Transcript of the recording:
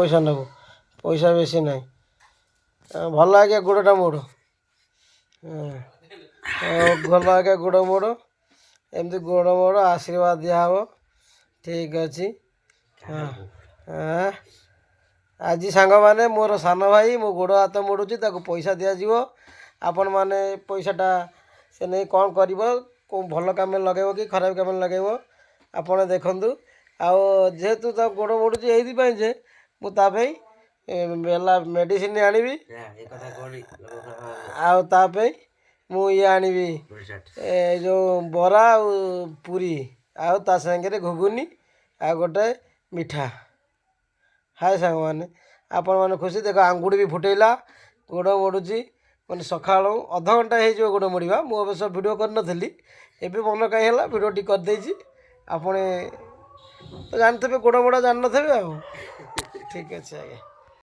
ପଇସା ନେବୁ, ପଇସା ବେଶୀ ନାହିଁ। ଭଲ ଆଜ୍ଞା ଗୋଡ଼ଟା ମୋଡ଼, ଭଲ ଆଜ୍ଞା ଗୋଡ଼ ମୋଡ଼, ଏମିତି ଗୋଡ଼ ମୋଡ଼ ଆଶୀର୍ବାଦ ଦିଆହେବ। ଠିକ୍ ଅଛି। ଆଜି ସାଙ୍ଗମାନେ ମୋର ସାନ ଭାଇ ମୋ ଗୋଡ଼ ହାତ ମୋଡ଼ୁଛି, ତାକୁ ପଇସା ଦିଆଯିବ। ଆପଣମାନେ ପଇସାଟା ସେ ନେଇ କ'ଣ କରିବ, କେଉଁ ଭଲ କାମରେ ଲଗାଇବ କି ଖରାପ କାମରେ ଲଗାଇବ ଆପଣ ଦେଖନ୍ତୁ। ଆଉ ଯେହେତୁ ତା ଗୋଡ଼ ମୋଡ଼ୁଛି ଏଇଥିପାଇଁ ଯେ ମୁଁ ତା ପାଇଁ ହେଲା ମେଡ଼ିସିନ ଆଣିବି, ଆଉ ତା ପାଇଁ ମୁଁ ଇଏ ଆଣିବି ଏ ଯେଉଁ ବରା ଆଉ ପୁରୀ, ଆଉ ତା ସାଙ୍ଗରେ ଘୁଗୁନି ଆଉ ଗୋଟେ ମିଠା। ହାଏ ସାଙ୍ଗମାନେ, ଆପଣମାନେ ଖୁସି ଦେଖ, ଆଙ୍ଗୁଠି ବି ଫୁଟେଇଲା, ଗୋଡ଼ ମୋଡ଼ୁଛି। ମାନେ ସକାଳୁ ଅଧଘଣ୍ଟା ହେଇଯିବ ଗୋଡ଼ ମୋଡ଼ିବା। ମୁଁ ଅବଶ୍ୟ ଭିଡ଼ିଓ କରିନଥିଲି, ଏବେ ମନ କାହିଁ ହେଲା ଭିଡ଼ିଓଟି କରିଦେଇଛି। ଆପଣ ତ ଜାଣିଥିବେ, ଗୋଡ଼ ମୋଡ଼ା ଜାଣିନଥିବେ ଆଉ। ଠିକ୍ ଅଛି ଆଜ୍ଞା।